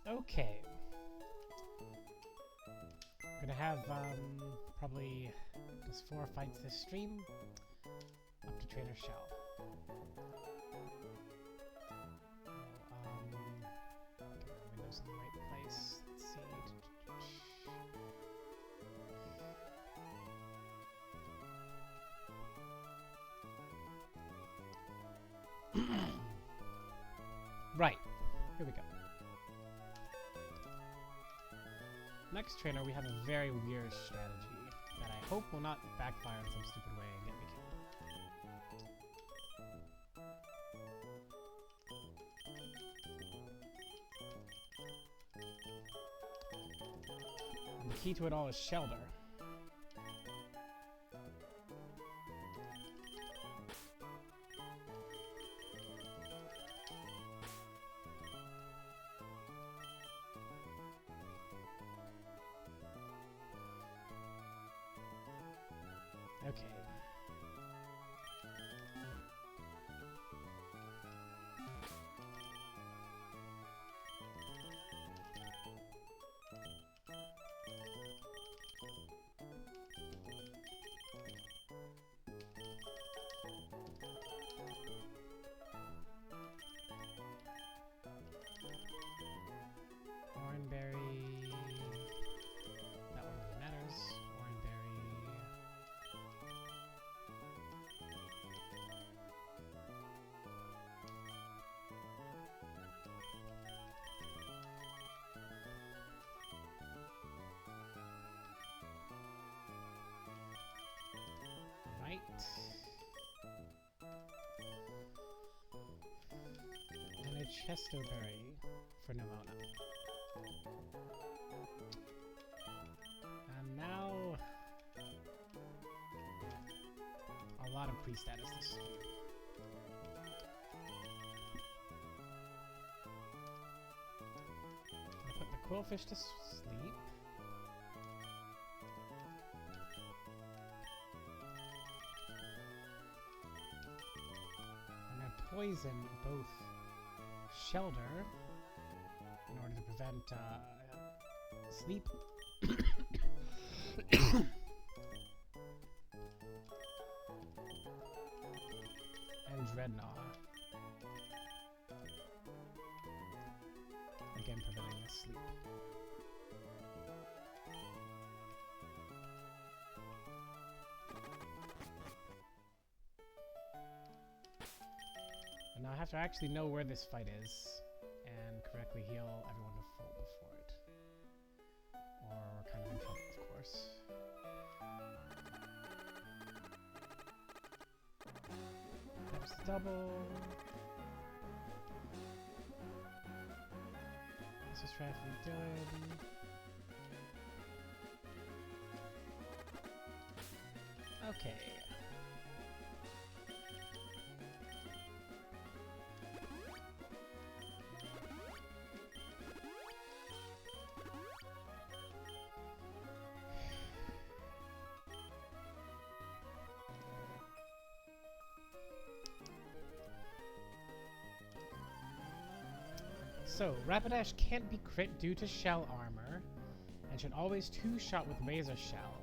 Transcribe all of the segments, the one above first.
Okay. We're gonna have probably just 4 fights this stream. Up to Trainer Shell. Get my windows in the right place. Let's see. Right. Here we go. Next trainer, we have a very weird strategy that I hope will not backfire in some stupid way and get me killed. And the key to it all is Shelter. Okay. Oranberry. That one really matters. Oranberry. Right. And a Chestoberry for Nimona. And now a lot of pre-status this stream. I put the Quillfish to sleep. I'm gonna poison both Shelter in order to prevent sleep. And Dreadnought. Again, preventing the sleep. And now I have to actually know where this fight is and correctly heal everyone to full before it. Or we're kind of in trouble, of course. There's the double. Let's just try for Dylan. Okay. So, Rapidash can't be crit due to shell armor, and should always two-shot with Razor Shell.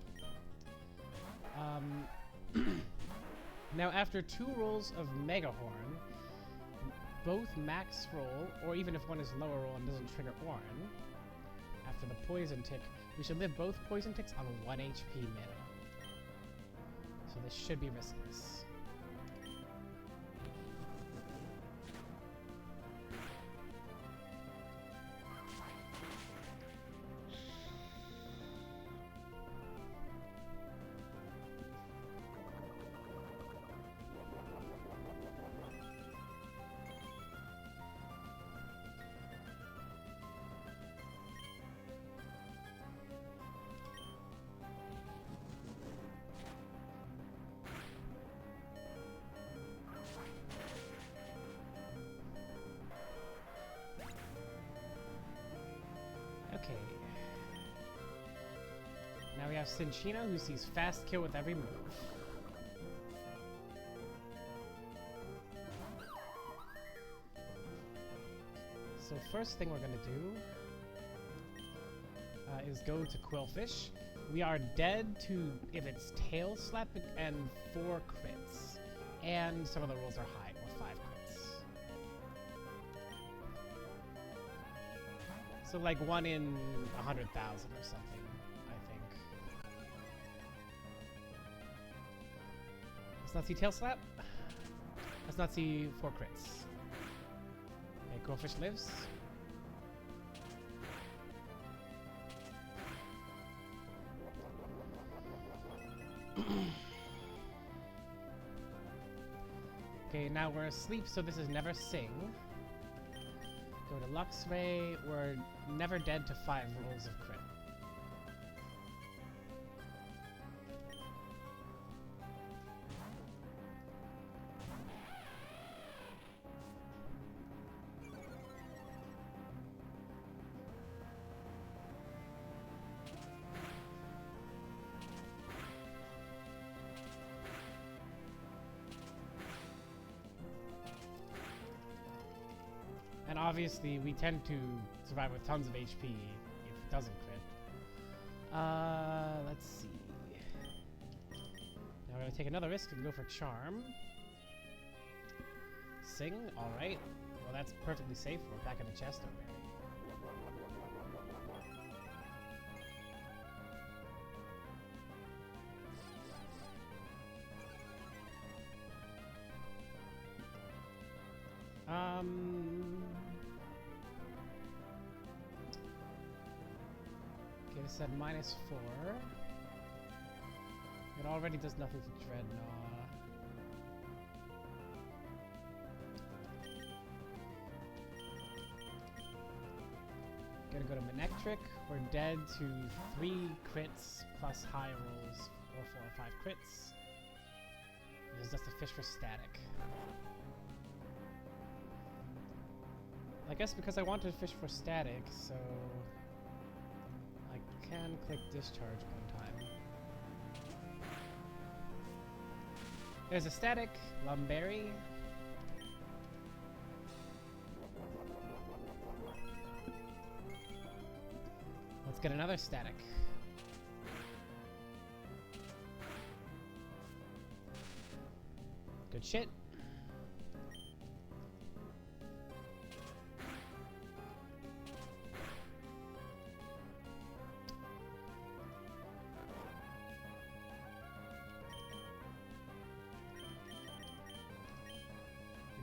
Now, after 2 rolls of Mega Horn, both max roll, or even if one is lower roll and doesn't trigger Orin, after the Poison Tick, we should live both Poison Ticks on 1 HP minimum. So this should be riskless. Okay. Now we have Cinccino, who sees fast kill with every move. So first thing we're gonna do is go to Quillfish. We are dead to if it's tail slap and 4 crits. And some of the rolls are high, or 5 crits. So like 1 in 100,000 or something, I think. Let's not see tail slap. Let's not see 4 crits. Okay, Quillfish lives. Okay, now we're asleep, so this is never sing. Go to Luxray. We're never dead to 5 rolls of crit. And obviously, we tend to survive with tons of HP if it doesn't crit. Let's see. Now we're gonna take another risk and go for Charm. Sing, alright. Well, that's perfectly safe. We're back in the chest over here. Okay, this said -4. It already does nothing to Dreadnought. Gonna go to Manectric. We're dead to 3 crits plus high rolls, or 4 or 5 crits. This is just a fish for static. I guess because I wanted to fish for static, so I can click discharge one time. There's a static, Lumberry. Let's get another static. Good shit.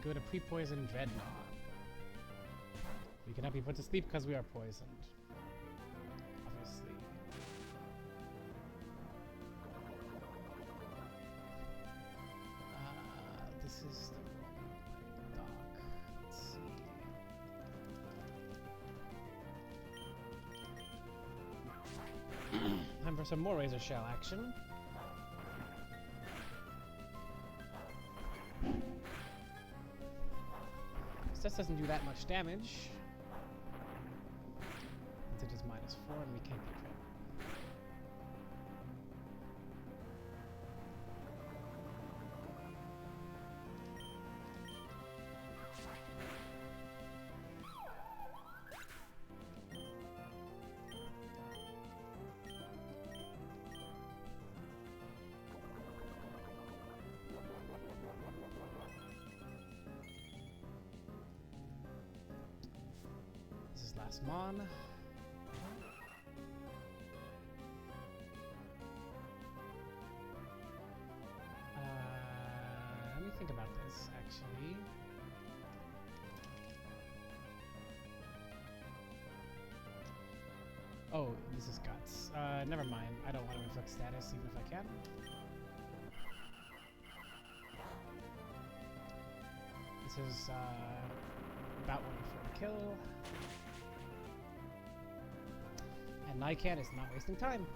Go to pre-poison Dreadnought. We cannot be put to sleep because we are poisoned. Obviously. This is the dock. Let's see. Time for some more Razor Shell action. This doesn't do that much damage. Since it is -4 and we can't be crit. Last Mon. Let me think about this, actually. Oh, this is Guts. Never mind. I don't want to inflict status, even if I can. This is, about 1 for the kill. And Lycan is not wasting time.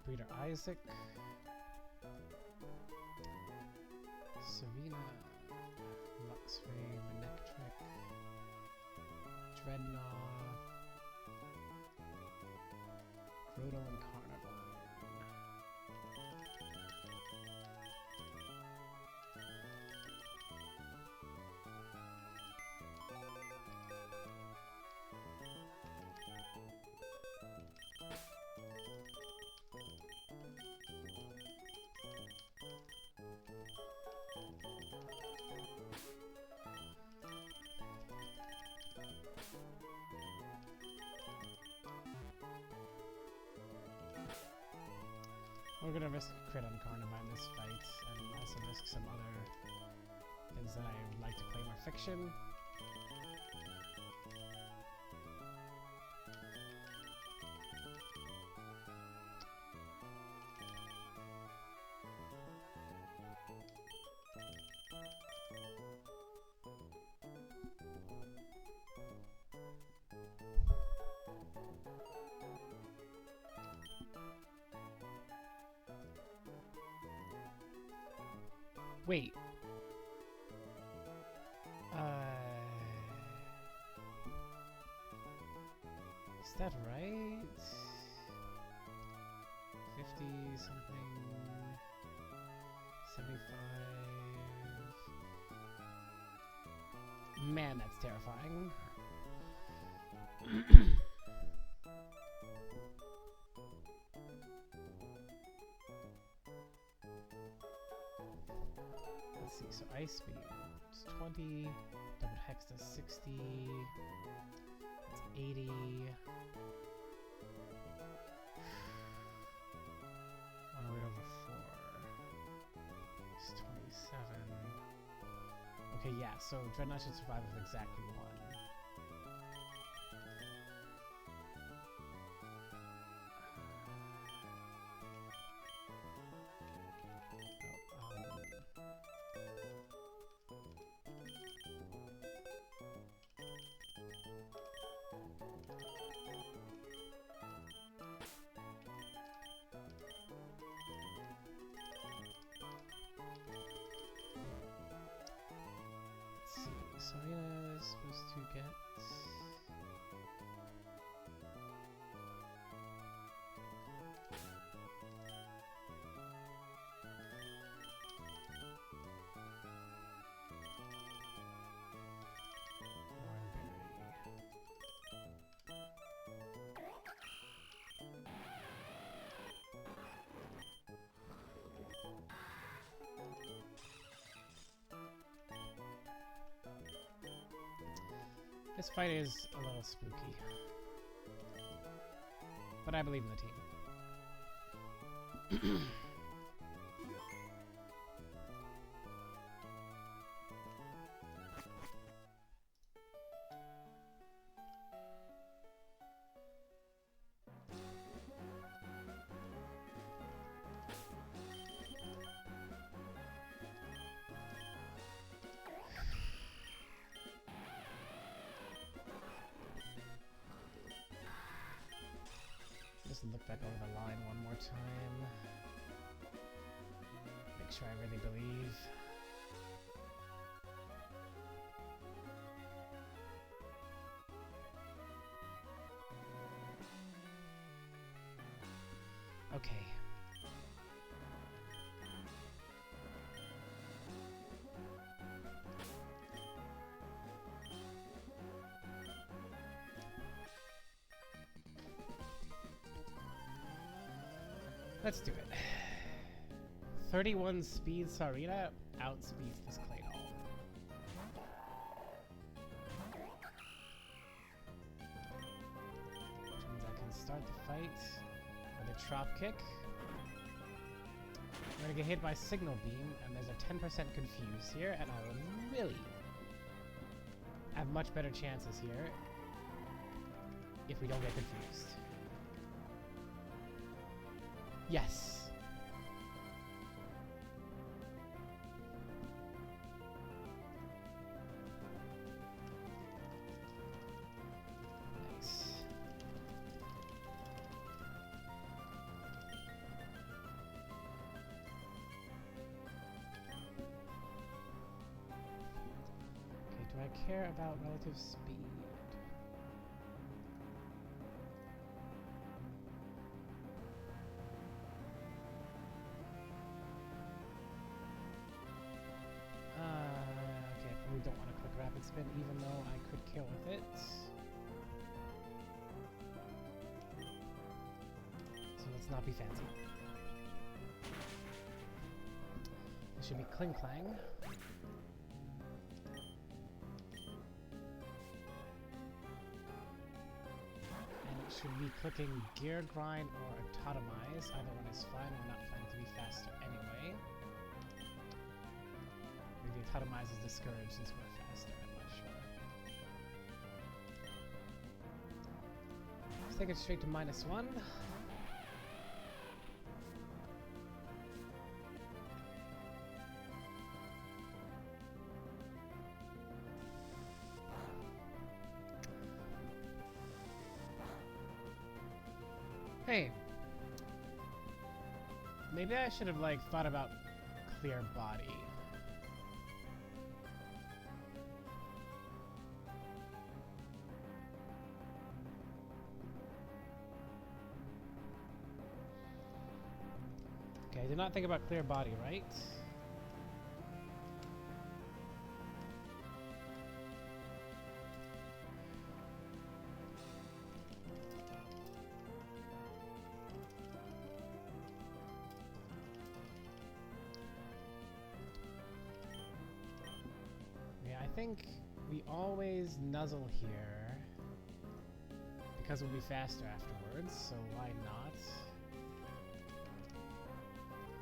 Breeder Isaac. Serena. Luxray. Manectric. Dreadnought. Groudon and Carnivine. We're gonna risk a crit on Carnivine this fight, and also risk some other things that I would like to play more fiction. Wait. Is that right? 50 something. 75. Man, that's terrifying. Let's see, so Ice Speed is 20, Double Hex does 60, that's 80. 108 over 4 is 27. Okay, yeah, so Dreadnought should survive with exactly 1. Sarina is supposed to get... This fight is a little spooky, but I believe in the team. Just look back over the line one more time. Make sure I really believe. Okay. Let's do it. 31 speed Sarina outspeeds this Claydol. Which means I can start the fight with a Trop Kick. I'm gonna get hit by Signal Beam, and there's a 10% confuse here, and I will really have much better chances here if we don't get confused. Yes. Nice. Do I care about relative speed? Okay, I probably don't want to click rapid spin even though I could kill with it. So let's not be fancy. It should be Cling Clang. And it should be clicking Gear Grind or Atomize. Either one is fine. We're not planning to be faster anyway. Maybe Atomize is discouraged since we're faster. I'm not sure. Let's take it straight to -1. Hey, maybe I should have like thought about clear body. Okay, I did not think about clear body, right? I think we always nuzzle here because we'll be faster afterwards, so why not?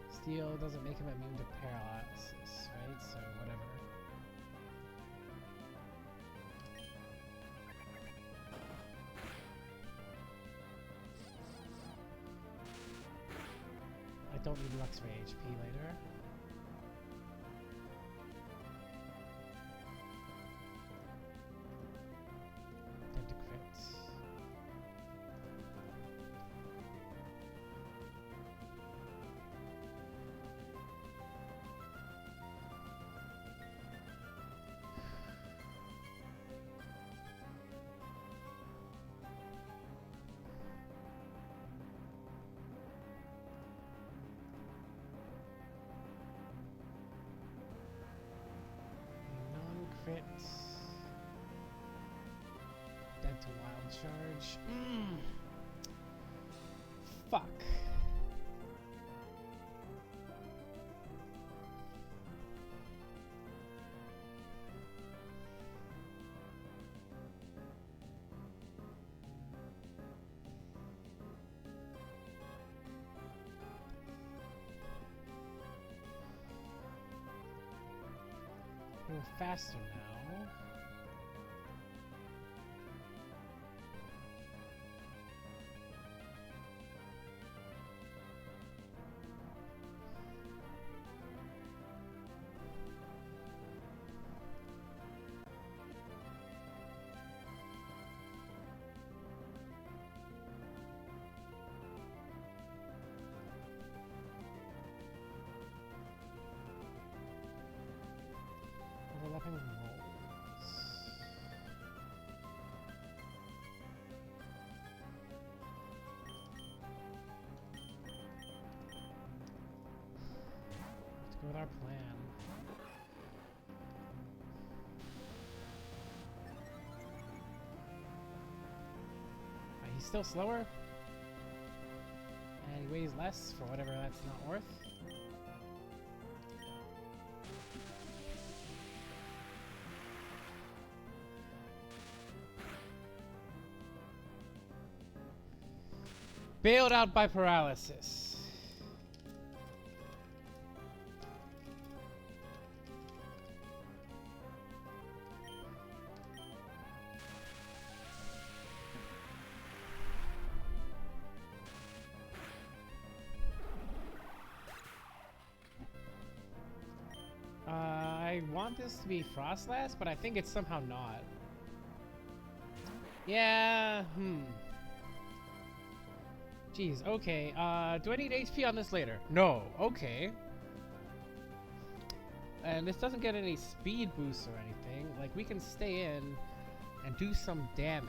Steel doesn't make him immune to paralysis, right? So whatever. I don't need Lux for HP later. Crit. Dead to wild charge. Fuck. We're faster now. Overlapping rolls. Let's go with our plan. He's still slower. And he weighs less for whatever that's not worth. Bailed out by paralysis. I want this to be Frostlast, but I think it's somehow not. Yeah, Jeez, okay. Do I need HP on this later? No, okay. And this doesn't get any speed boosts or anything. Like, like, we can stay in and do some damage.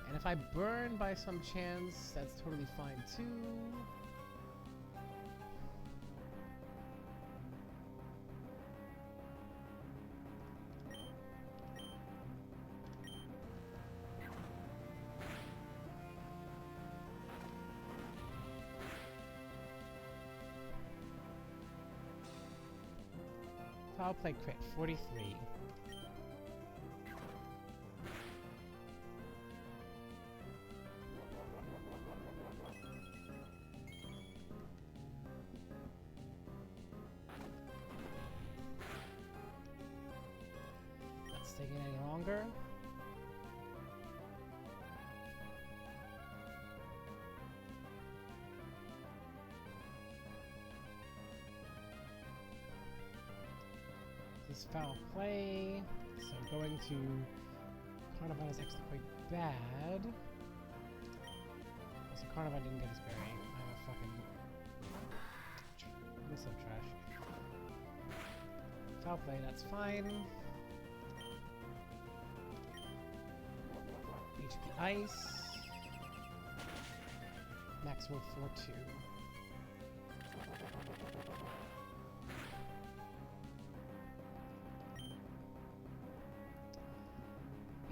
And if I burn by some chance, that's totally fine too. Foul play crit, 43. Not taking any longer. This foul play, so going to Carnivine is actually quite bad. Also, Carnivine didn't get his berry. I'm a fucking missile trash. Foul play, that's fine. HP ice. Max roll 4-2.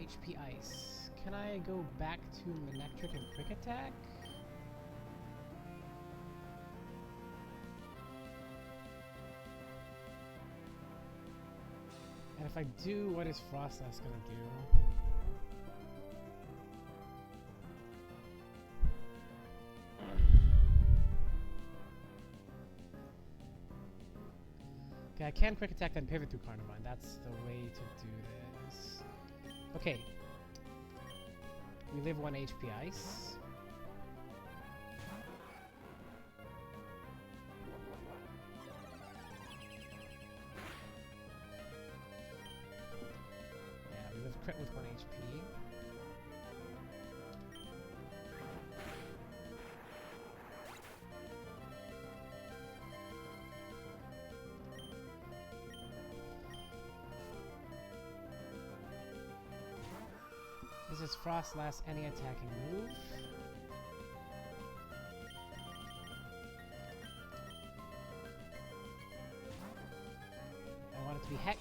HP ice. Can I go back to Manectric and Quick Attack? And if I do, what is Frostlass gonna do? Okay, I can Quick Attack then pivot through Carnivine. That's the way to do this. Okay. We live 1 HP ice. Yeah, we live crit with 1 HP. This is Frostlass any attacking move. I want it to be Hex.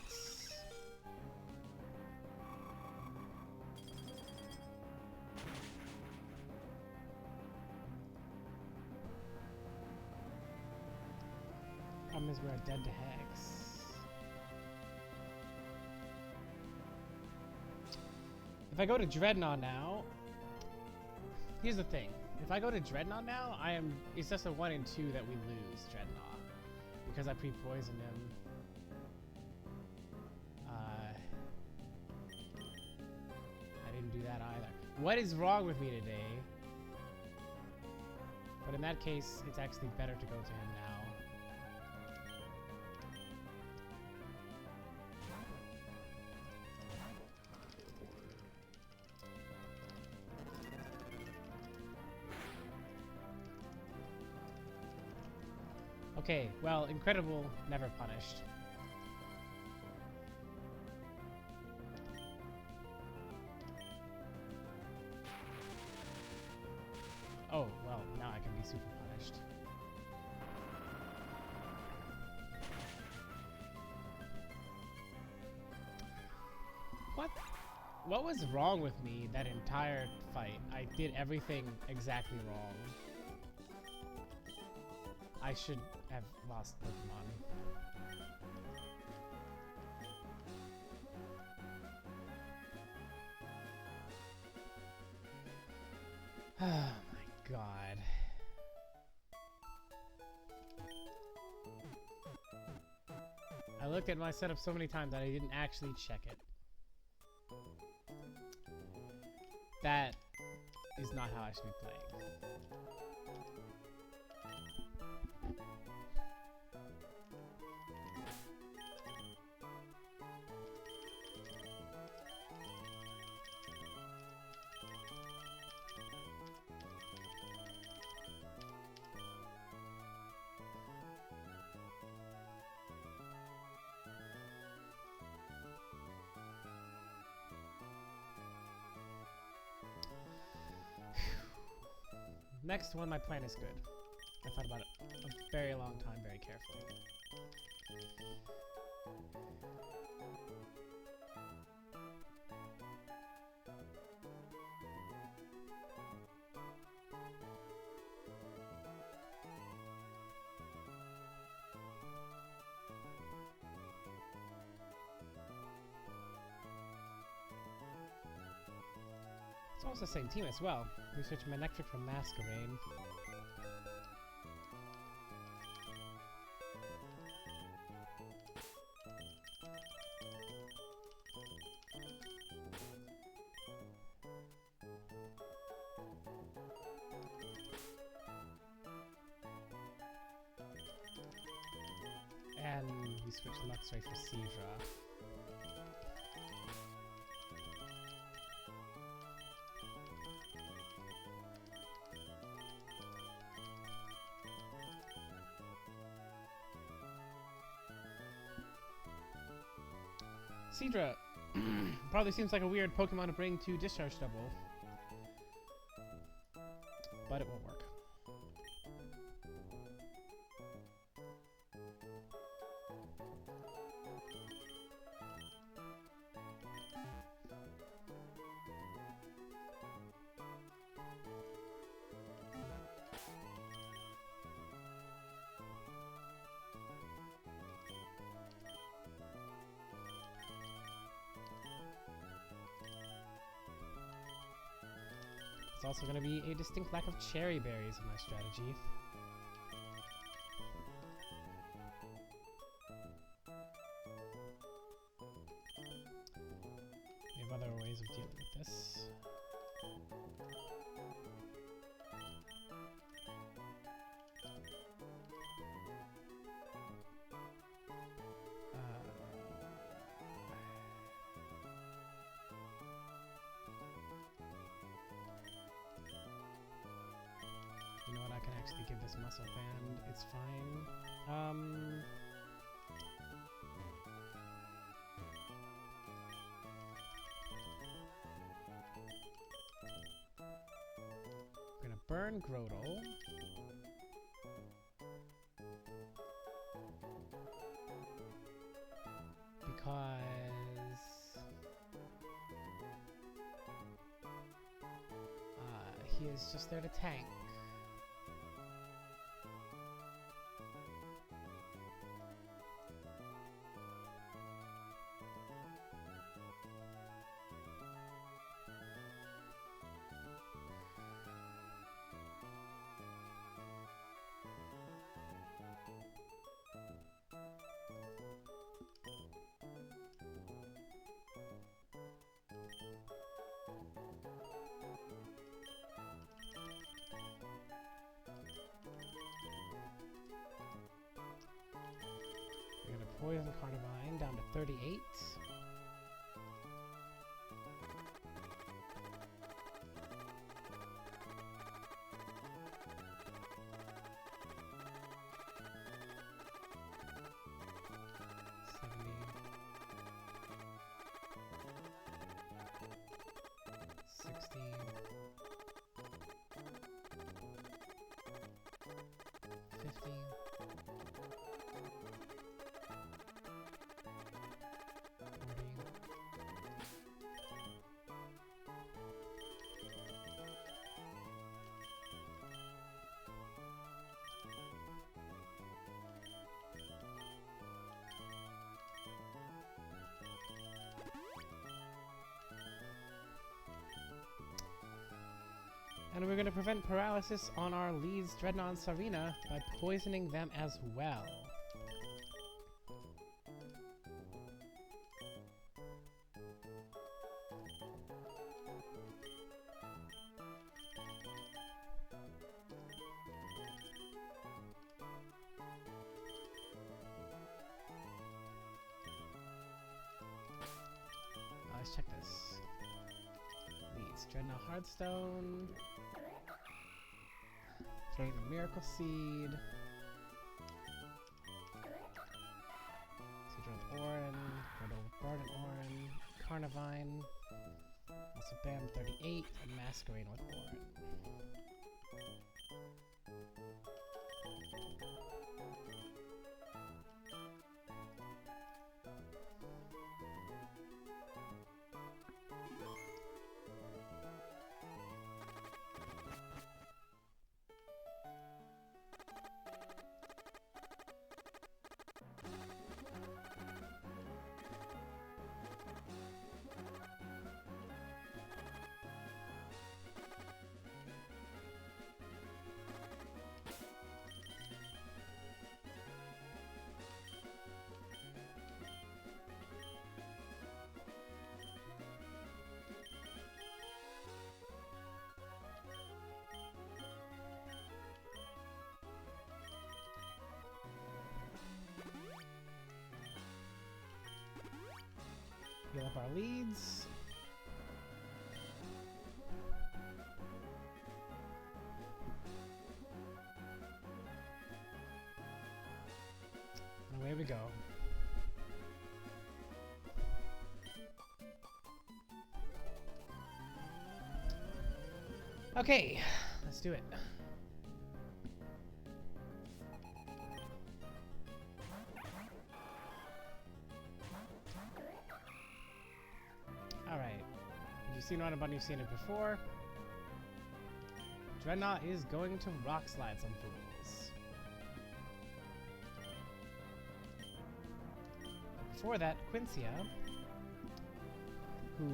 Problem is we're dead to Hex. If I go to Dreadnought now, here's the thing. If I go to Dreadnought now, it's just a 1 and 2 that we lose Dreadnought. Because I pre-poisoned him. I didn't do that either. What is wrong with me today? But in that case, it's actually better to go to him now. Okay, well, Incredible, never punished. Oh, well, now I can be super punished. What was wrong with me that entire fight? I did everything exactly wrong. I should have lost Pokemon. Oh my god. I looked at my setup so many times that I didn't actually check it. That is not how I should be playing. Next one, my plan is good. I thought about it a very long time, very carefully. It's almost the same team as well. Research Manectric from Masquerade. And we switch Luxray for Seedra. Seedra probably seems like a weird Pokemon to bring to Discharge Double, but it won't work. There's also going to be a distinct lack of cherry berries in my strategy. We have other ways of dealing with this. You know what, I can actually give this Muscle Band, it's fine. We're gonna burn Grotle. Because he is just there to tank. We're gonna poison Carnivine down to 38. And we're going to prevent paralysis on our leads, Dreadnought and Sarina, by poisoning them as well. Let's check this. Leads, Dreadnought Hearthstone. Throwing a Miracle Seed. Seedra with Orin. Grotle with Bard and Orin. Carnivine. Also Bam 38. And Masquerade with Orin. Heal up our leads. And away we go. Okay, let's do it. Alright. If you've seen Run Bun, you've seen it before. Dreadnought is going to rock slide some fools. Before that, Quincia, who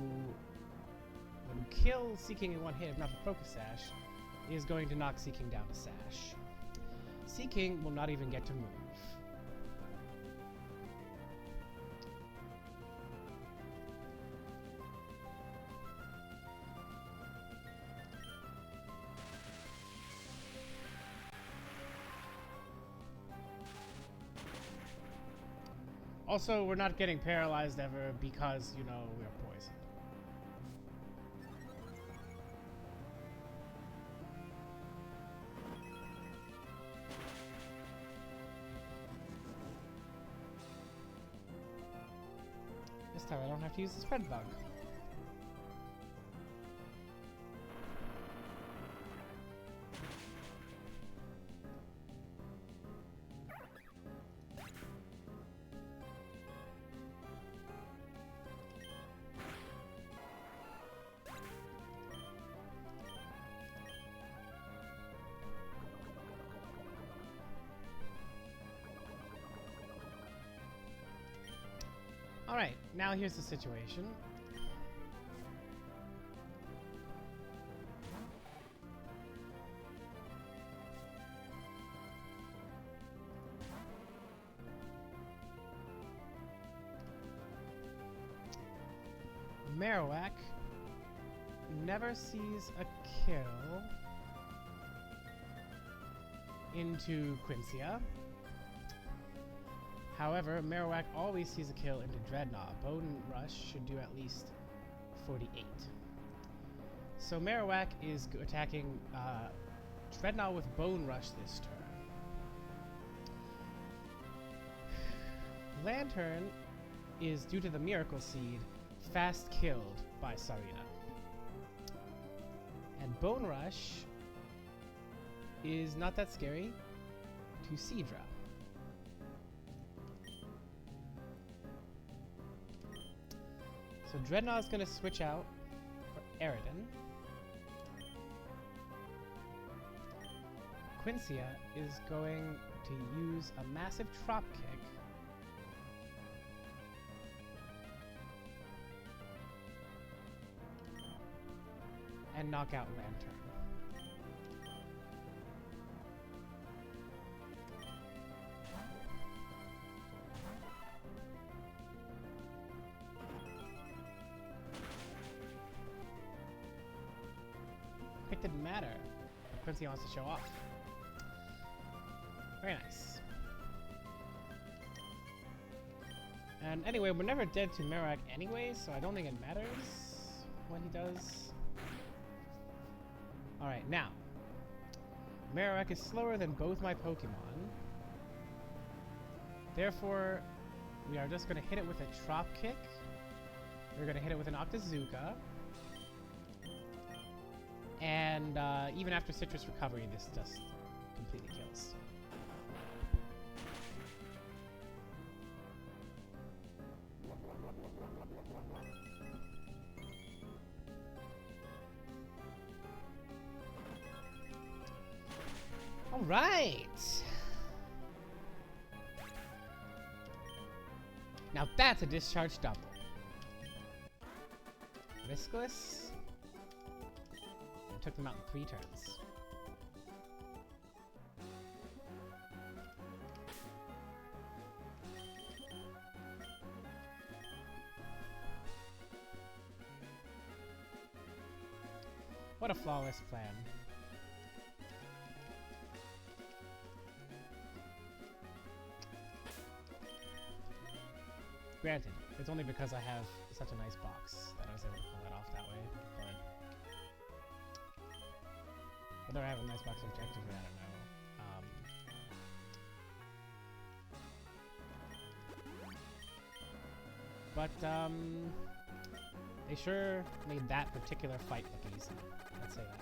would kill Seeking in one hit if not for Focus Sash, is going to knock Seeking down to Sash. Seeking will not even get to move. Also, we're not getting paralyzed ever because, you know, we're poisoned. This time I don't have to use the spread bug. Alright, now here's the situation. Marowak never sees a kill into Quincia. However, Marowak always sees a kill into Dreadnought. Bone Rush should do at least 48. So Marowak is attacking Dreadnought with Bone Rush this turn. Lantern is, due to the Miracle Seed, fast killed by Sarina. And Bone Rush is not that scary to Seadra. So Dreadnought is going to switch out for Aridin. Quincia is going to use a massive Trop Kick and knock out Lantern. It didn't matter. Quincy wants to show off. Very nice. And anyway, we're never dead to Marowak anyway, so I don't think it matters what he does. Alright, now. Marowak is slower than both my Pokemon. Therefore, we are just going to hit it with a Trop Kick. We're going to hit it with an Octazooka. And even after citrus recovery, this just completely kills. All right. Now that's a discharge double. Riskless. And took them out in 3 turns. What a flawless plan. Granted, it's only because I have such a nice box that I was able to pull that off that way, but whether I have a nice box objectively, I don't know. They sure made that particular fight look easy. Let's say that.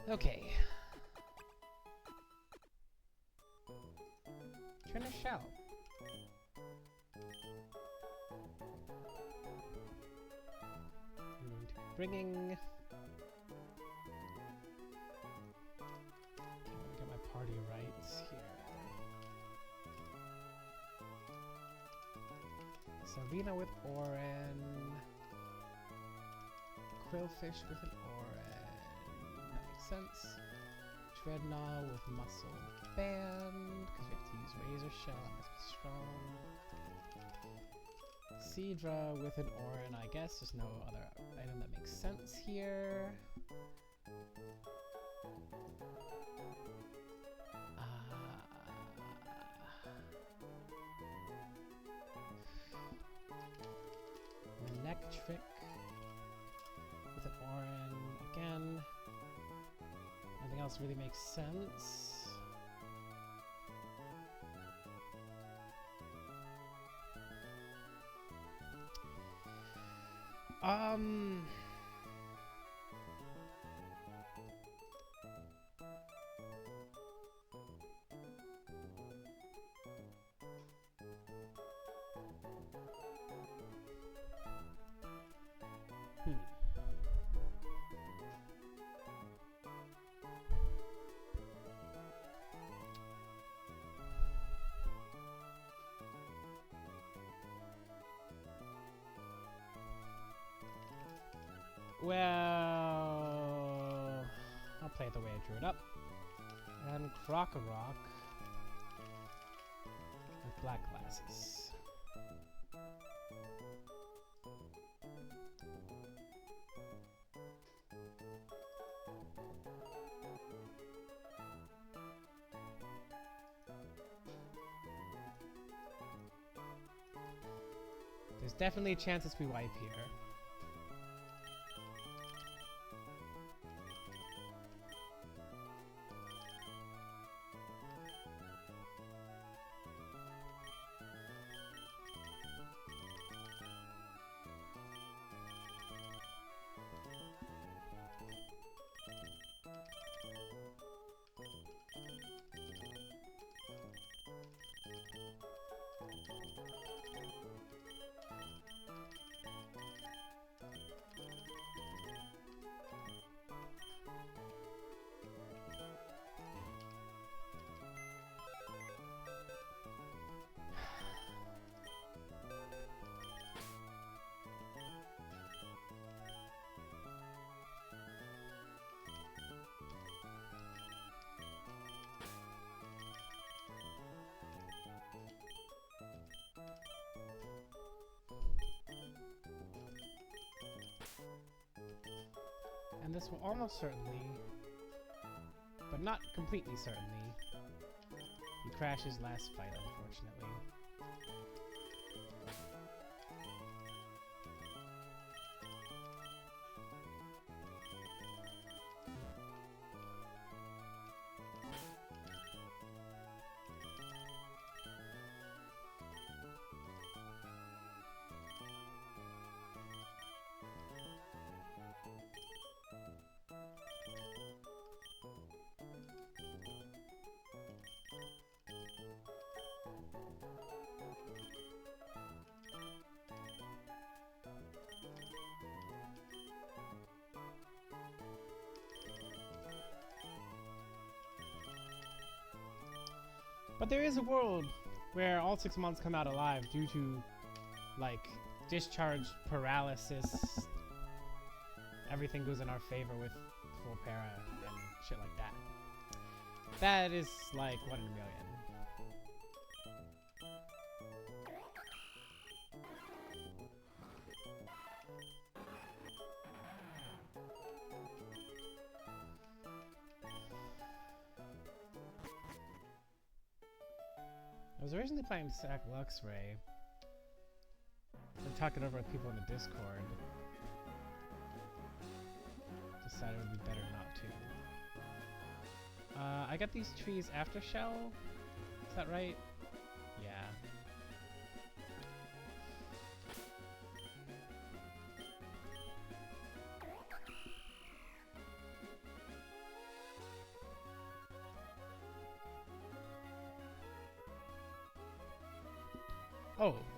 Okay. Turn a shell. And bringing. Get my party rights here. Savina with Oren. Quillfish with an Oren. That makes sense. Dreadnought with Muscle Band, because we have to use Razor Shell, that must be strong. Seadra with an Oren, I guess. There's no other item that makes sense here. Electric with an Oren again. Nothing else really makes sense. Well, I'll play it the way I drew it up. And Croc-a-Rock with black glasses. There's definitely a chance we wipe here. And this will almost certainly, but not completely certainly, be Crash's last fight, unfortunately. But there is a world where all 6 months come out alive due to, like, discharge paralysis. Everything goes in our favor with full para and shit like that. That is like 1 in a million. I was originally playing Sack Luxray. I'm talking over with people in the Discord. Decided it would be better not to. I got these trees after shell. Is that right? Yeah.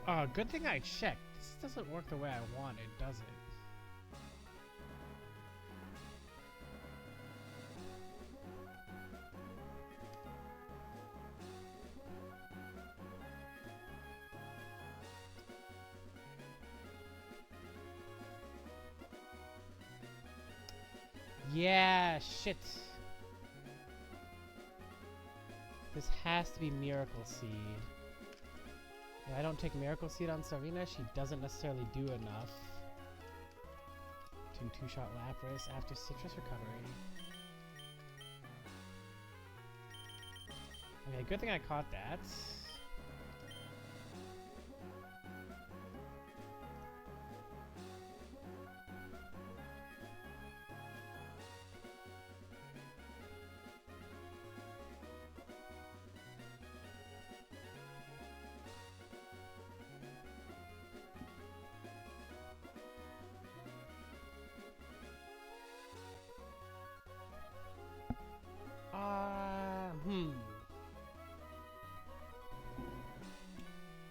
Oh, good thing I checked. This doesn't work the way I wanted, does it? Yeah, shit. This has to be Miracle Seed. If I don't take Miracle Seed on Sarina, she doesn't necessarily do enough to two-shot Lapras after Citrus Recovery. Okay, good thing I caught that.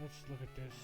Let's look at this.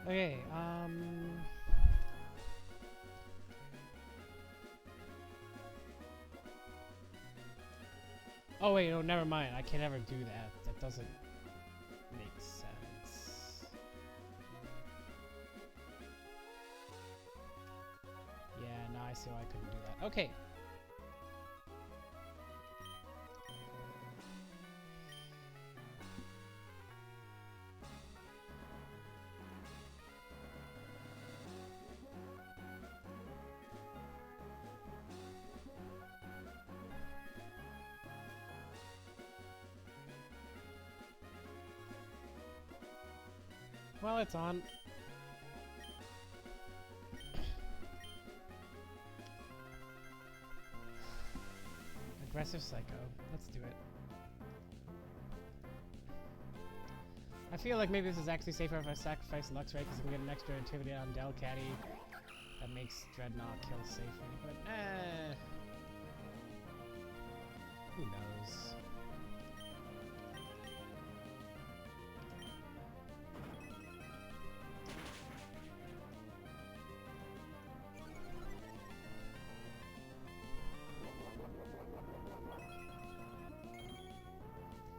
Okay, oh wait, no, never mind. I can never do that. That doesn't make sense. Yeah, now I see why I couldn't do that. Okay. Well, it's on. Aggressive Psycho. Let's do it. I feel like maybe this is actually safer if I sacrifice Luxray because I can get an extra activity on Delcatty that makes Dreadnought kill safely, but who knows?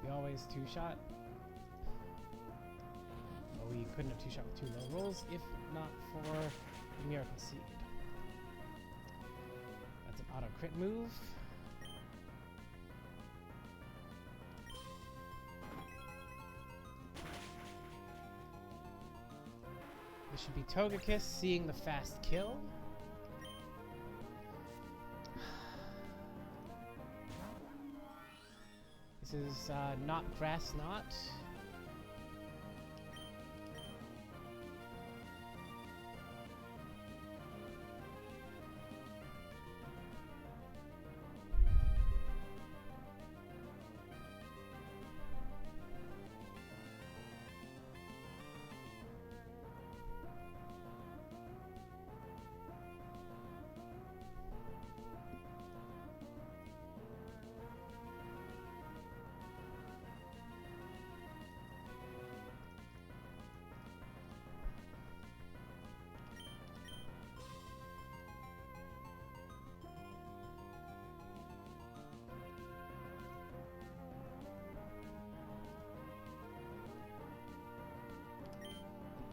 We always two-shot. But we couldn't have two-shot with 2 low rolls if not for the Miracle Seed. That's an auto crit move. This should be Togekiss seeing the fast kill. This is not grass knot.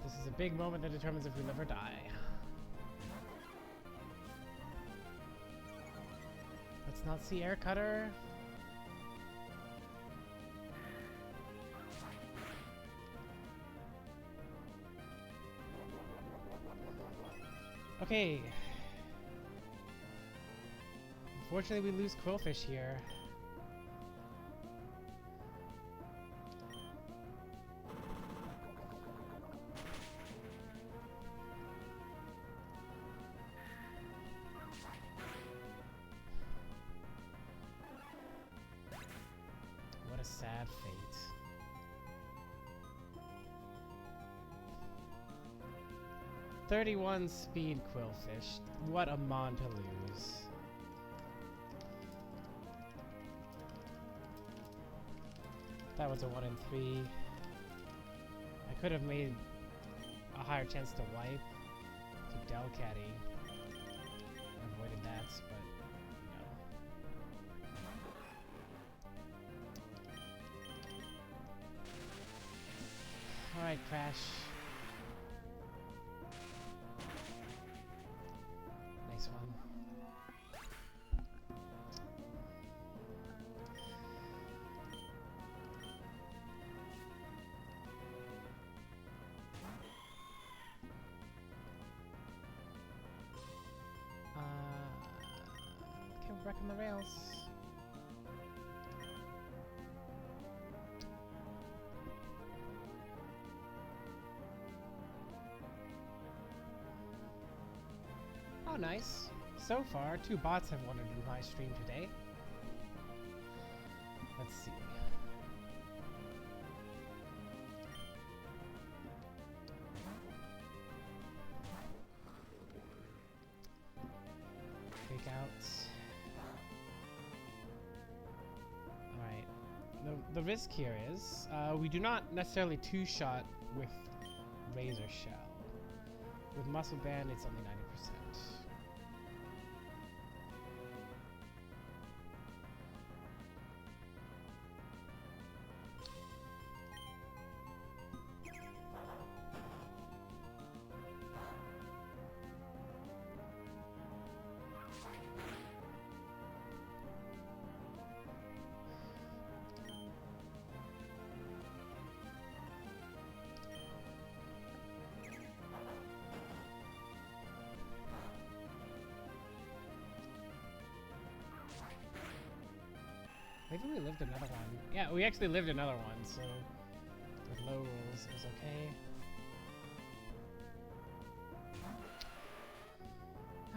This is a big moment that determines if we live or die. Let's not see air cutter. Okay. Unfortunately, we lose Quillfish here. What a sad fate. "31 speed Quillfish. What a mon to lose." That was a 1 in 3. I could have made a higher chance to wipe to Delcatty. Avoided that, but no. Alright, Crash. Nice one. Okay, we're wrecking the rails. Oh, nice. So far, 2 bots have wandered into my stream today. Let's see. Fake outs. Alright. The risk here is, we do not necessarily 2-shot with Razor Shell. With Muscle Band, it's only 90%. Maybe we lived another one. Yeah, we actually lived another one, so with low rolls, it was okay.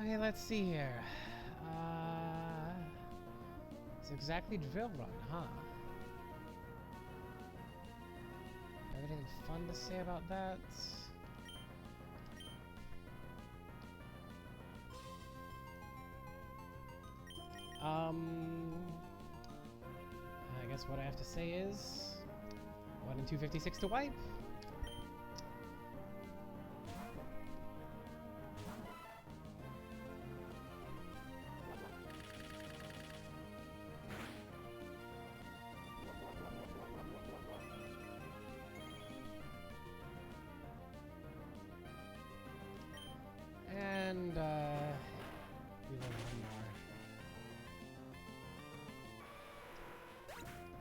Okay, let's see here. It's exactly Drill Run, huh? Anything fun to say about that? I guess what I have to say is 1 in 256 to wipe. And we live one more.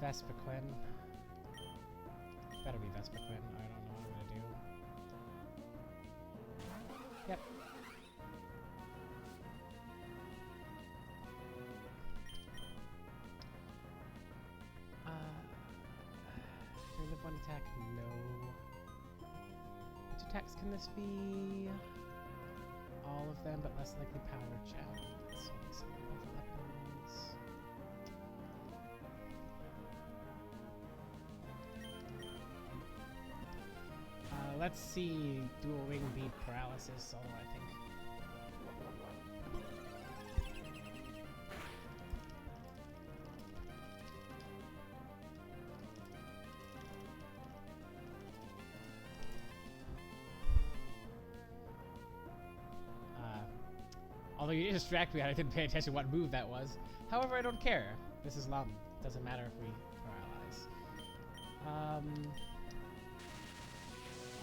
Vespiquen. Better be Vespiquen. I don't know what I'm gonna do. Yep. with one attack? No. Which attacks can this be? All of them, but less likely power gem. Let's see some of the weapons. Let's see dual wing beat paralysis, although I think. Although you did distract me, I didn't pay attention to what move that was. However, I don't care. This is Lum. Doesn't matter if we paralyze.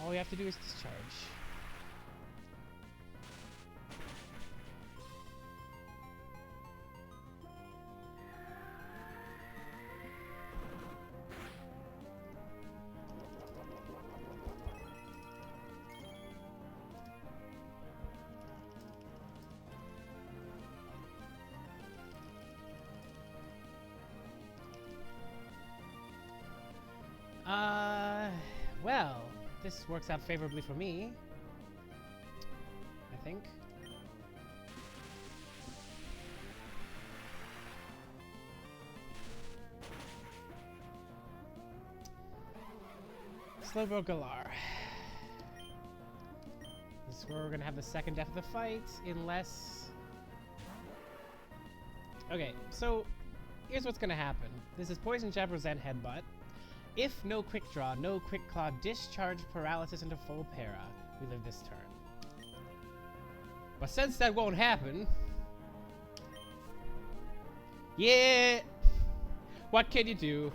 All we have to do is discharge. Well, this works out favorably for me, I think. Slowbro Galar. This is where we're gonna have the second death of the fight, unless... Okay, so here's what's gonna happen. This is Poison Jab or Zen Headbutt. If no quick draw, no quick claw, discharge paralysis into full para, we live this turn. But since that won't happen, yeah, what can you do?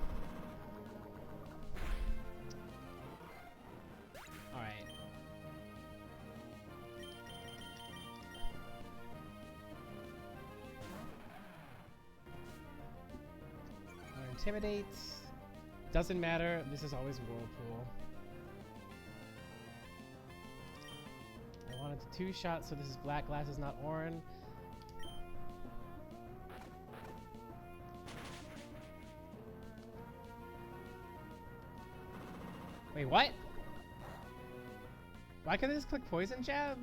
All right. Intimidate. Doesn't matter. This is always Whirlpool. I wanted to two-shot, so this is black glasses, not Orin. Wait, what? Why couldn't I just click Poison Jab?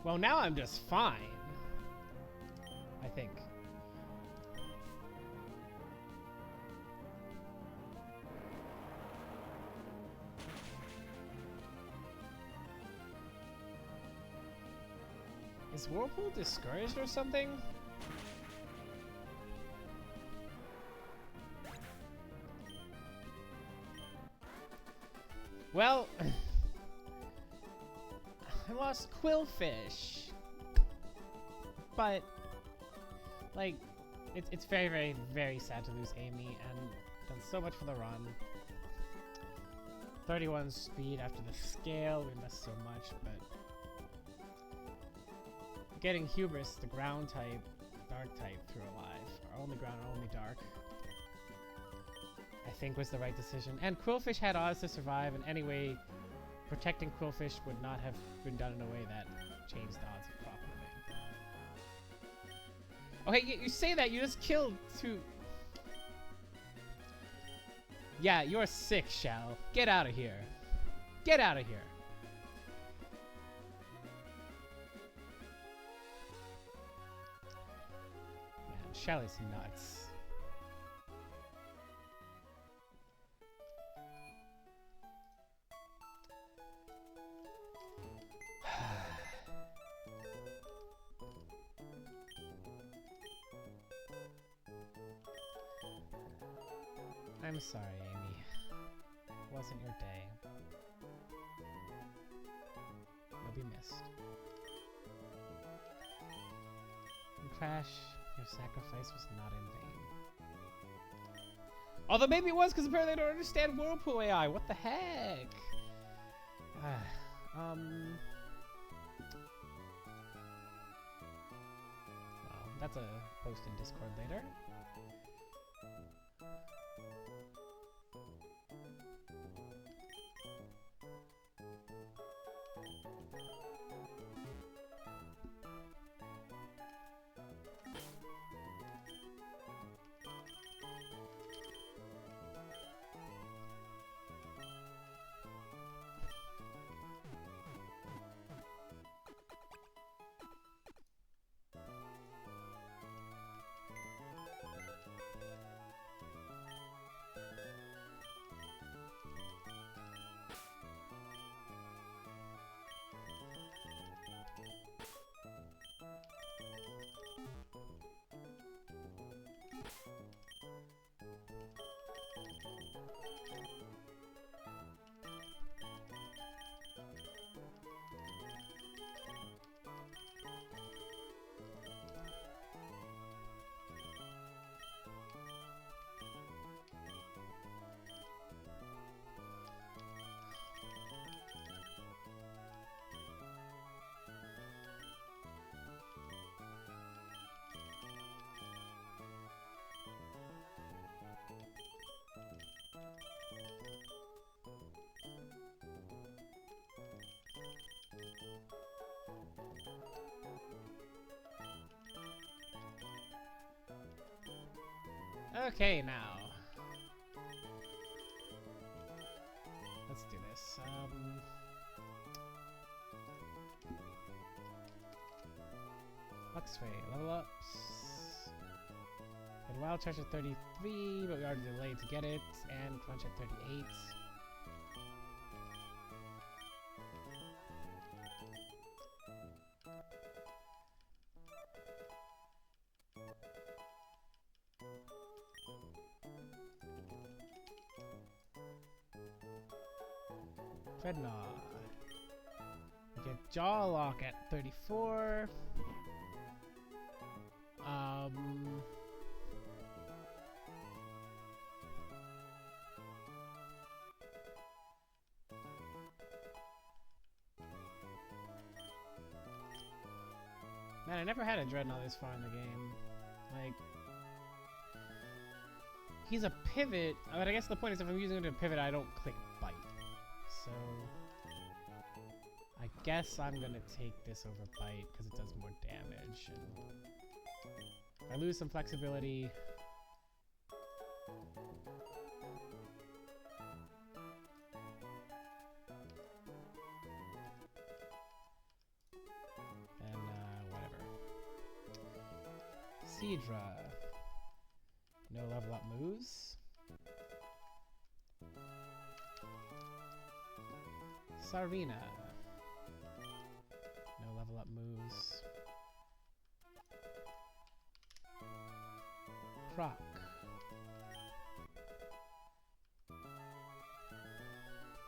Well, now I'm just fine. I think. Is Whirlpool discouraged or something? Well, I lost Quillfish, but like, it's very, very, very sad to lose Amy, and done so much for the run. 31 speed after the scale, we missed so much, but getting Hubris, the ground type, dark type, through alive, or only ground, or only dark, I think was the right decision. And Quillfish had odds to survive, and anyway, protecting Quillfish would not have been done in a way that changed the odds of properly. Okay, you say that, you just killed two... Yeah, you're sick, Shell. Get out of here. Get out of here. Man, Shell is nuts. I'm sorry, Amy. It wasn't your day. You'll be missed. And Crash, your sacrifice was not in vain. Although maybe it was, because apparently I don't understand Whirlpool AI. What the heck? Well, that's a post in Discord later. Okay, now. Let's do this. Luxray, level ups. And Wild Charge at 33, but we are delayed to get it. And Crunch at 38. Dreadnought. We get Jawlock at 34. Man, I never had a Dreadnought this far in the game. Like, he's a pivot, but I guess the point is if I'm using him to pivot, I don't click bite. So, I guess I'm gonna take this over bite because it does more damage. And I lose some flexibility. And whatever. Seadra. No level up moves. Sarvina. No level up moves. Croc.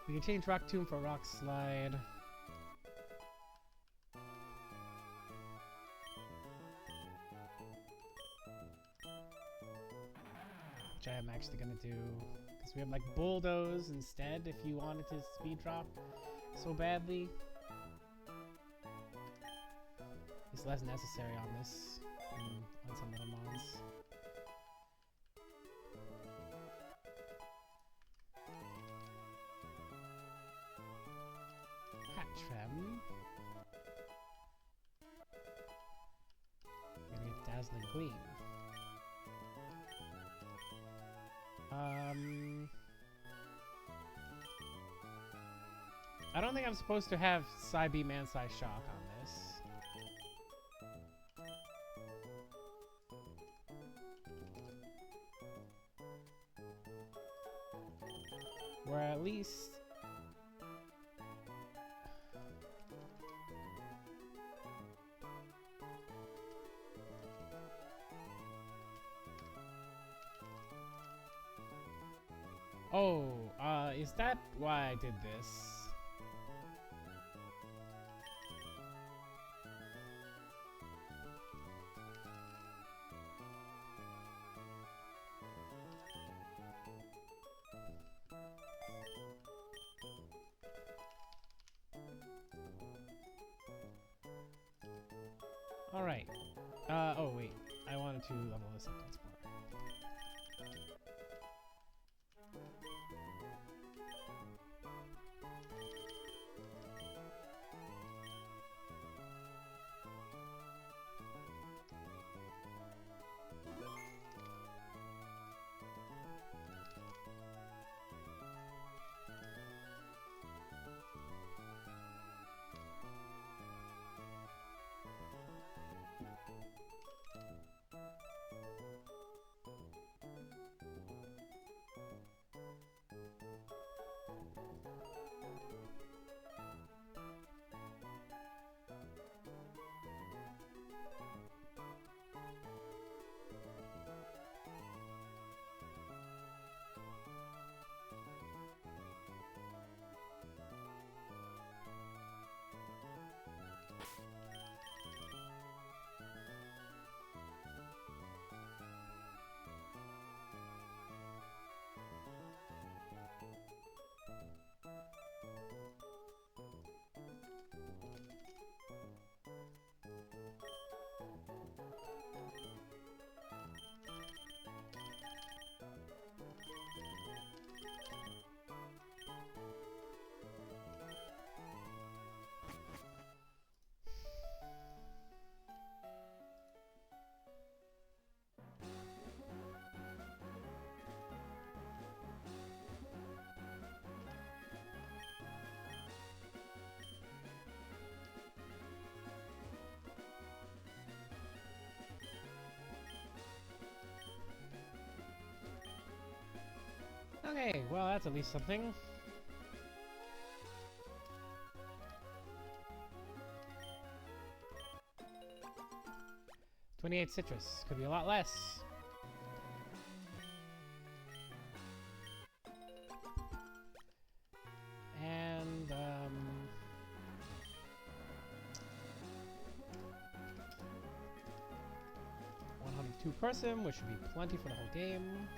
We can change Rock Tomb for Rock Slide. Which I am actually gonna do. Because we have like Bulldoze instead if you wanted to speed drop so badly. It's less necessary on this than on some other mons. Hattrem. We're gonna get Dazzling Gleam. I don't think I'm supposed to have Psy Beam and Psy Shock on this. Or at least... Oh, is that why I did this? Alright. Oh wait. I wanted to level this up once more. Okay, well that's at least something. $28 citrus. Could be a lot less. And, 102 person, which should be plenty for the whole game.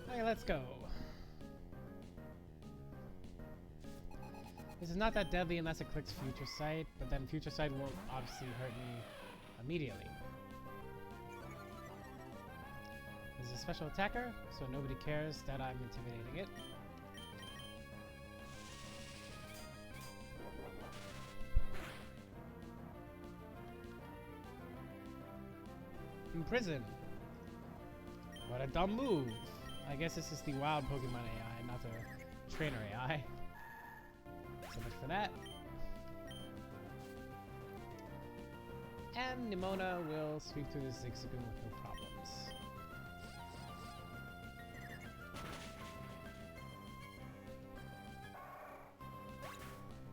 Okay, let's go. This is not that deadly unless it clicks Future Sight, but then Future Sight won't obviously hurt me immediately. This is a special attacker, so nobody cares that I'm intimidating it. Imprison. What a dumb move. I guess this is the wild Pokemon AI, not the trainer AI. So much for that. And Nimona will sweep through this Zigzagoon with no problems.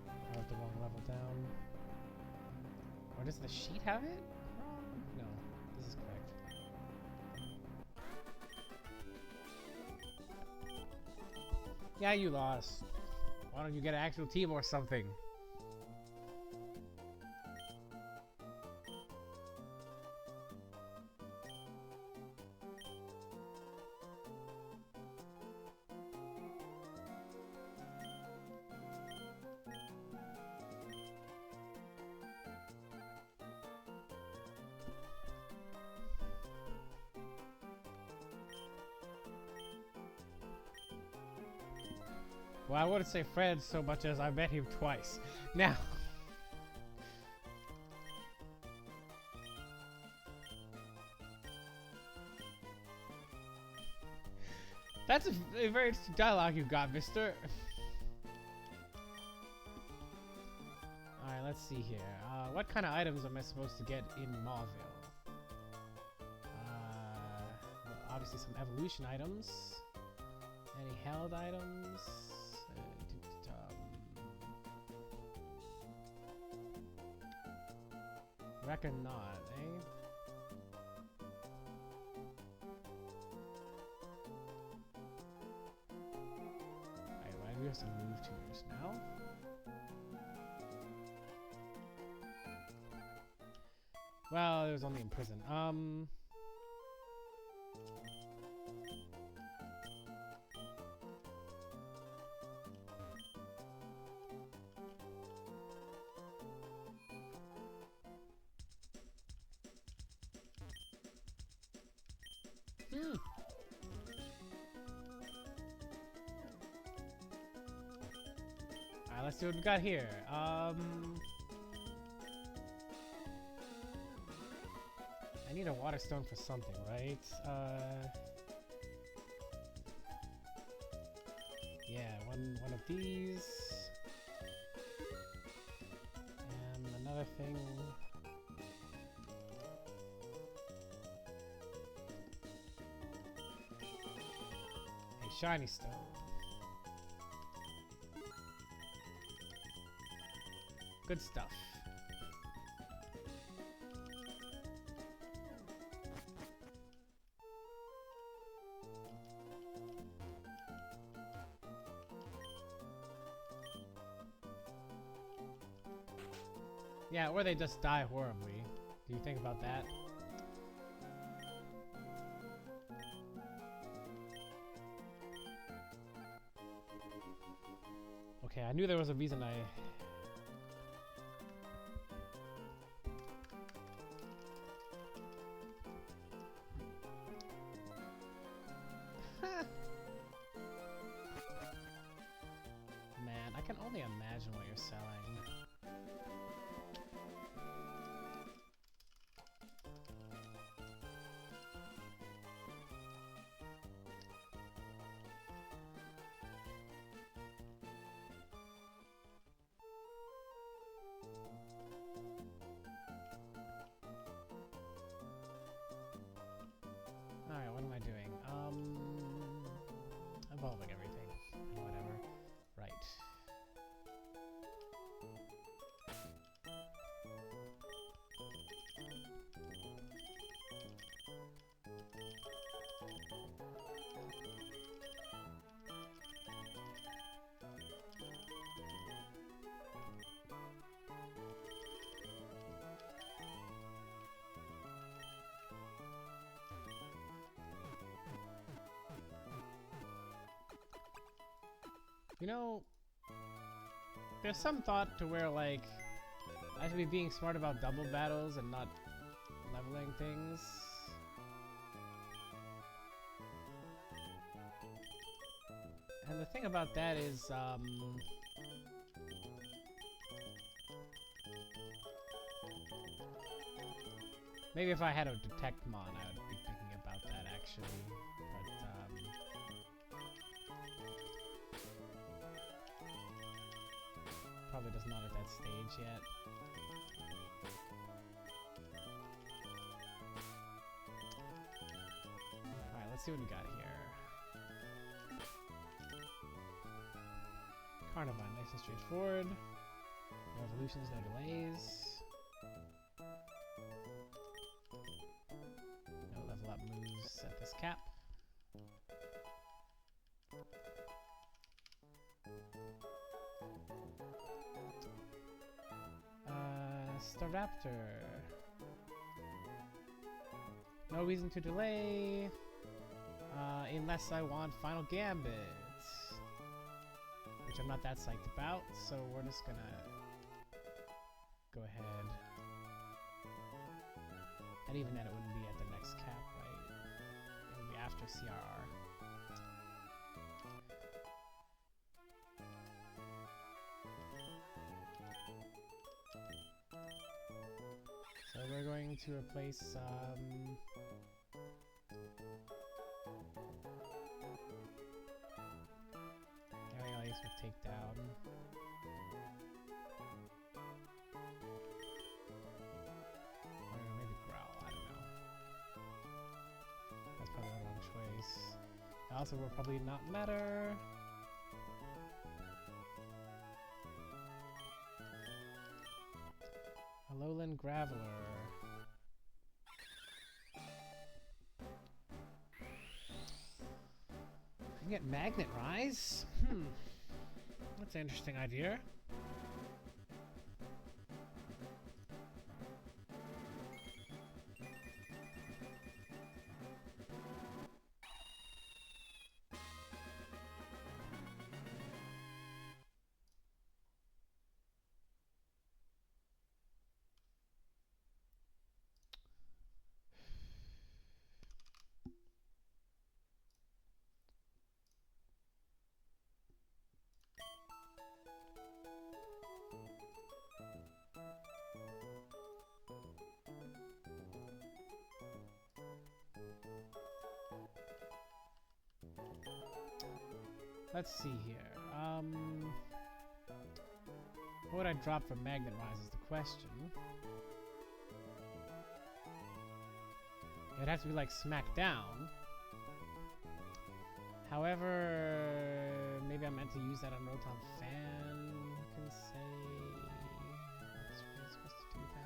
I went the wrong level down. Or does the sheet have it? No, this is correct. Yeah, you lost. Why don't you get an actual team or something? Well, I wouldn't say friend so much as I met him twice. Now, that's a very interesting dialogue you got, mister. Alright, let's see here. What kind of items am I supposed to get in Mauville? Well, obviously some evolution items. Any held items? Reckon not, eh? Alright, why do we have to move tuners now? Well, it was only in prison. Alright, let's see what we got here. I need a water stone for something, right? Yeah, one of these. And another thing. A shiny stone. Good stuff. Yeah, or they just die horribly. Do you think about that? Okay, I knew there was a reason I... Man, I can only imagine what you're selling. Alright, what am I doing? Evolving everything. Whatever. Right. You know, there's some thought to where, like, I should be being smart about double battles and not leveling things. And the thing about that is, maybe if I had a detect mon, I would be thinking about that, actually. But, probably just not at that stage yet. Alright, let's see what we got here. Carnivine, nice and straightforward. No evolutions, no delays. No level up moves at this cap. Staraptor. No reason to delay. Unless I want Final Gambit. Which I'm not that psyched about, so we're just gonna go ahead. And even then it wouldn't be at the next cap, right? It would be after CRR. So we're going to replace, Aerial with Takedown. Or maybe Growl, I don't know. That's probably the wrong choice. Also will probably not matter. Alolan Graveler. I can get Magnet Rise? That's an interesting idea. Let's see here. What would I drop for Magnet Rise is the question. It'd have to be like Smackdown. However, maybe I meant to use that on Rotom Fan. Who can say what's really supposed to do that?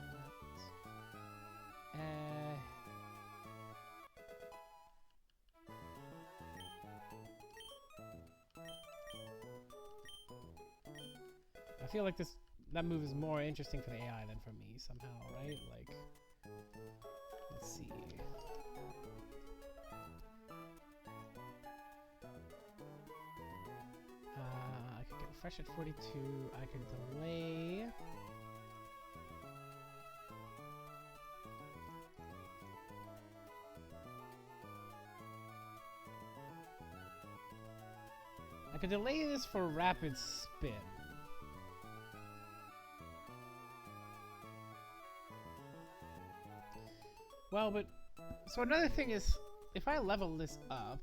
I feel like this that move is more interesting for the AI than for me somehow, right? Like, let's see. I could get fresh at 42. I could delay. I could delay this for rapid spin. Well, but so another thing is, if I level this up,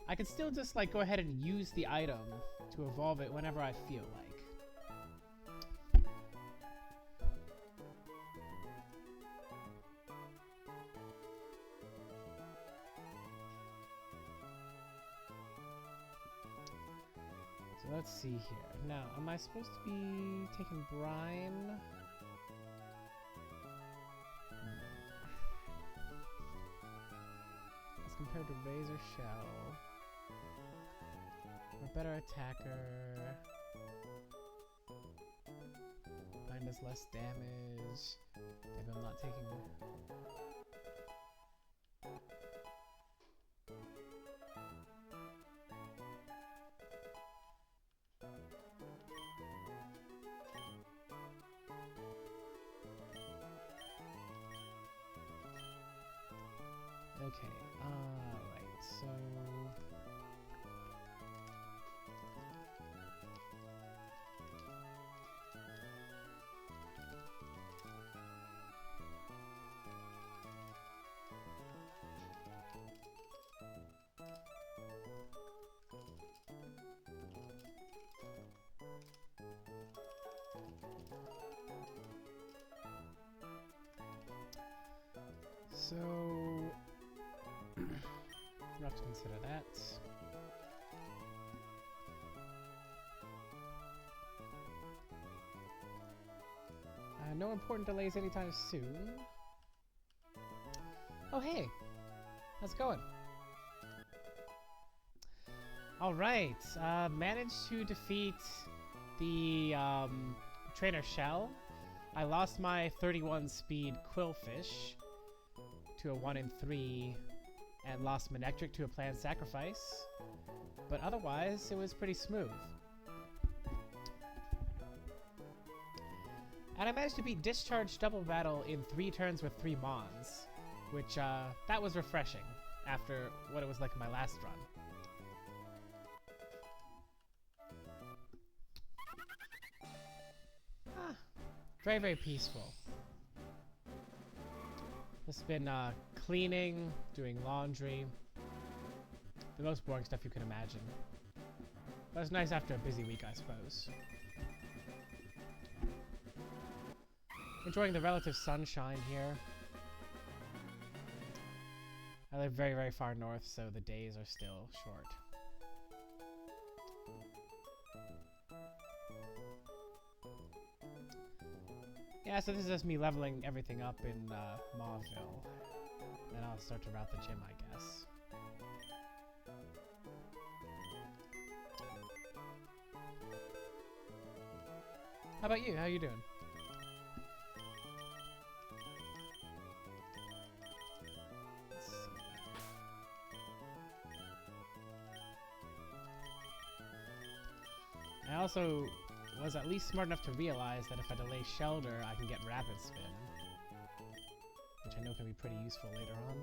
I can still just like go ahead and use the item to evolve it whenever I feel like. So let's see here. Now, am I supposed to be taking brine? As compared to Razor Shell, we're a better attacker. Brine does less damage. Maybe I'm not taking. Okay, right, so... So... we'll have to consider that. No important delays anytime soon. Oh hey! How's it going? Alright, managed to defeat the Trainer Shell. I lost my 31 speed Quillfish to a 1 in 3 and lost Manectric to a planned sacrifice, but otherwise it was pretty smooth. And I managed to beat Discharge Double Battle in 3 turns with 3 Mons, which that was refreshing after what it was like in my last run. Very, very peaceful. It's been cleaning, doing laundry, the most boring stuff you can imagine. But it's nice after a busy week, I suppose. Enjoying the relative sunshine here. I live very, very far north, so the days are still short. Yeah, so this is just me leveling everything up in Mauville. Then I'll start to route the gym, I guess. How about you? How you doing? Let's see. I also was at least smart enough to realize that if I delay Shelter, I can get Rapid Spin, which I know can be pretty useful later on.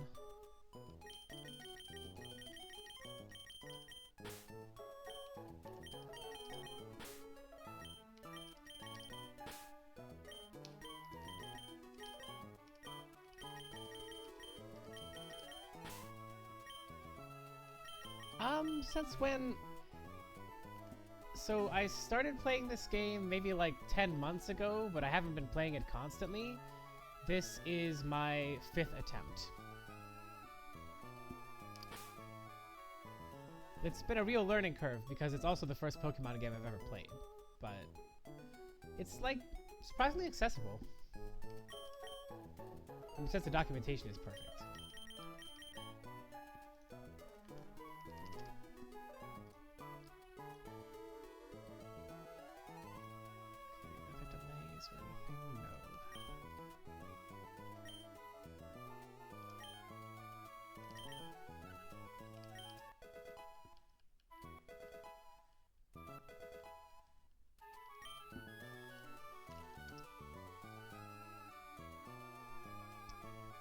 Since when? So I started playing this game maybe like 10 months ago, but I haven't been playing it constantly. This is my 5th attempt. It's been a real learning curve because it's also the first Pokemon game I've ever played, but it's like surprisingly accessible. And since the documentation is perfect.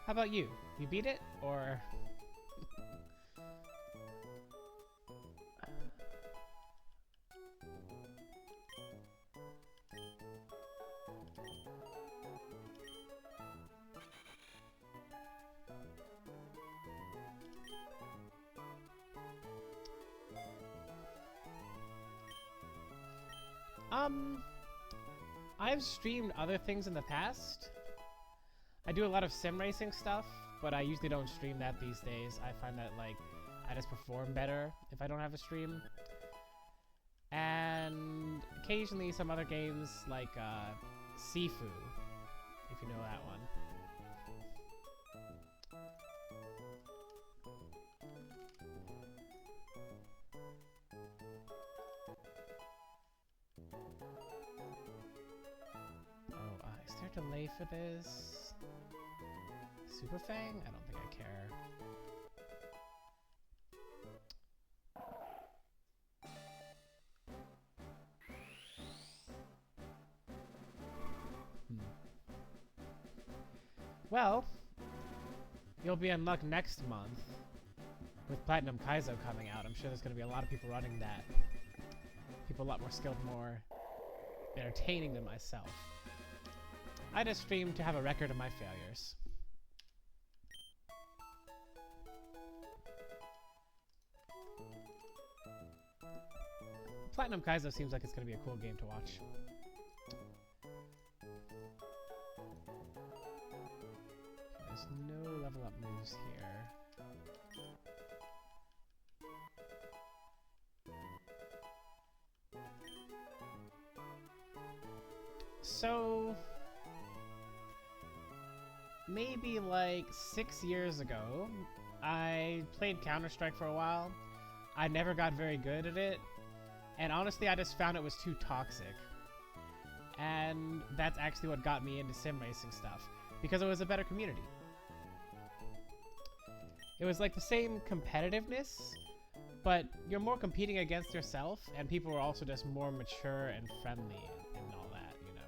How about you? You beat it, or? I've streamed other things in the past. I do a lot of sim racing stuff, but I usually don't stream that these days. I find that, like, I just perform better if I don't have a stream. And occasionally some other games like Sifu, if you know that one. Is there a delay for this? Super Fang? I don't think I care. Well, you'll be in luck next month with Platinum Kaizo coming out. I'm sure there's going to be a lot of people running that. People a lot more skilled, more entertaining than myself. I just stream to have a record of my failures. Platinum Kaizo seems like it's going to be a cool game to watch. There's no level up moves here. So, maybe like 6 years ago, I played Counter-Strike for a while. I never got very good at it, and honestly I just found it was too toxic. And that's actually what got me into sim racing stuff, because it was a better community. It was like the same competitiveness, but you're more competing against yourself, and people were also just more mature and friendly and all that, you know.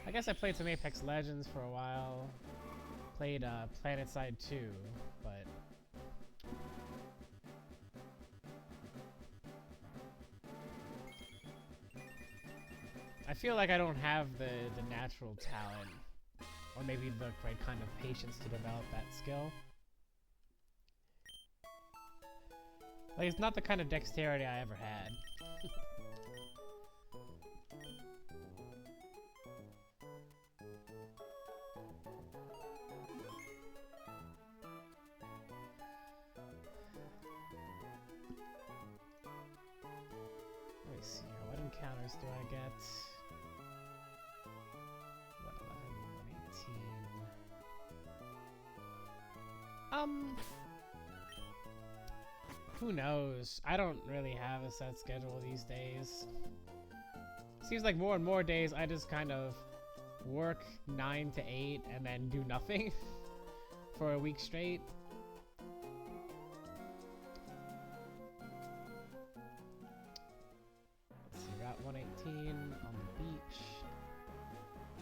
I guess I played some Apex Legends for a while. Played PlanetSide 2, but I feel like I don't have the natural talent, or maybe the right kind of patience to develop that skill. Like, it's not the kind of dexterity I ever had. Let me see here. What encounters do I get? 111, 118. Who knows? I don't really have a set schedule these days. Seems like more and more days I just kind of work 9 to 8 and then do nothing for a week straight. Let's see, Route 118 on the beach.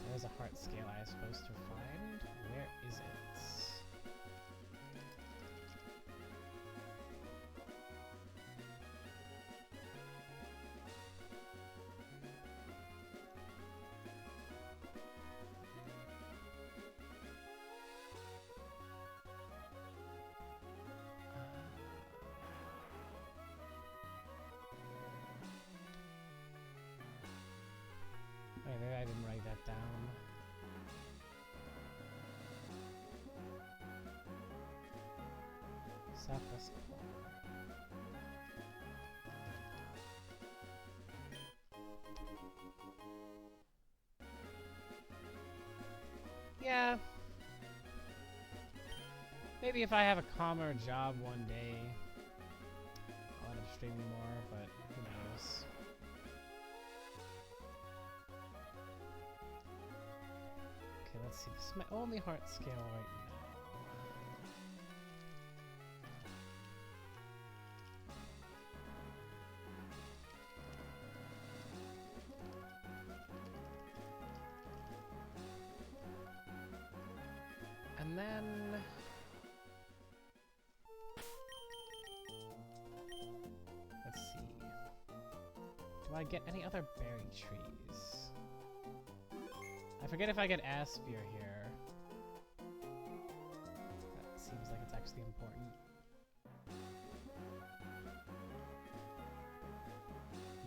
There's a heart scale I was supposed to find. Where is it? Maybe I didn't write that down. Southwest corner. Yeah. Maybe if I have a calmer job one day, I'll end up streaming more, but who knows. Okay, let's see. This is my only heart scale right now. let's see. Do I get any other berry trees? I forget if I get Asphere here. That seems like it's actually important.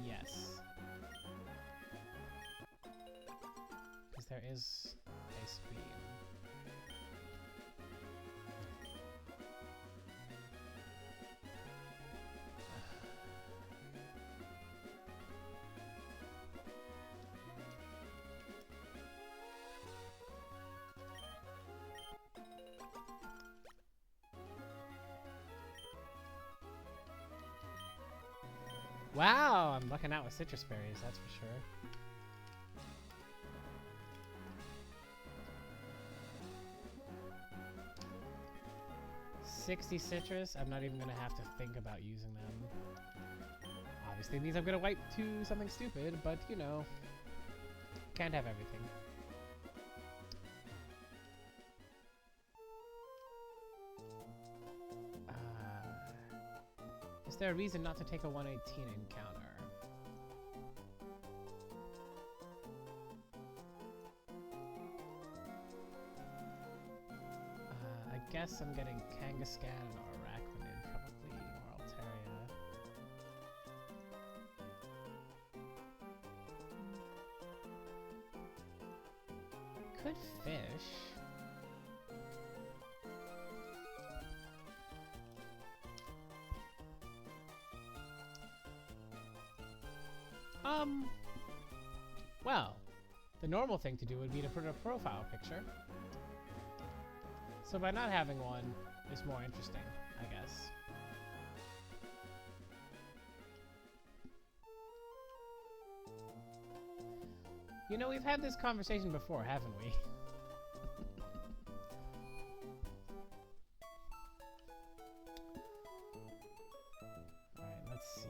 Yes. Because there is Ice Beam. Wow, I'm lucking out with citrus berries, that's for sure. $60 citrus, I'm not even gonna have to think about using them. Obviously it means I'm gonna wipe to something stupid, but you know, can't have everything. Is there a reason not to take a 118 encounter? I guess I'm getting Kangaskhan or Arachnid, probably, or Altaria. Could fish. Well, the normal thing to do would be to put a profile picture. So by not having one is more interesting, I guess. You know, we've had this conversation before, haven't we? Alright, let's see.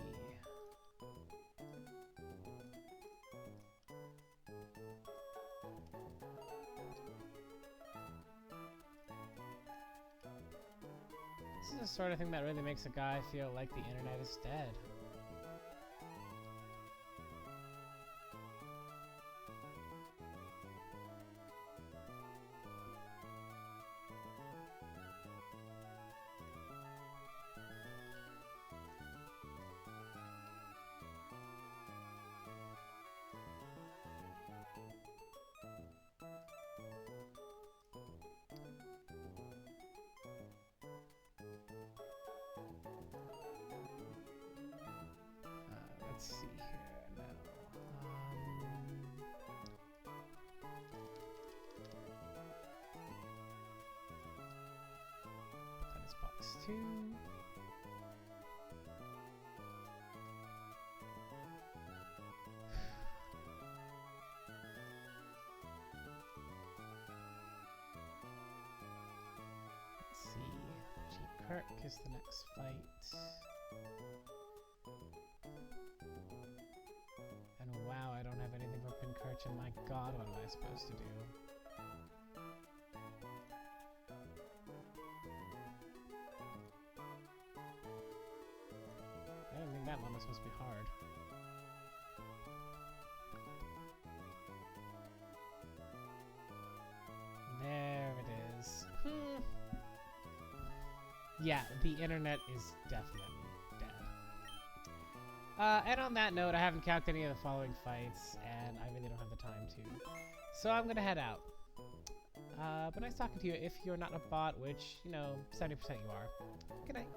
This is the sort of thing that really makes a guy feel like the internet is dead. Let's see here now. That is box 2. Let's see. G. Kirk is the next fight. And wow, I don't have anything for Pincurchin. My god, what am I supposed to do? I didn't think that one was supposed to be hard. There it is. Yeah, the internet is definitely dead. And on that note, I haven't calced any of the following fights, and I really don't have the time to. So I'm gonna head out. But nice talking to you if you're not a bot, which, you know, 70% you are. Good night.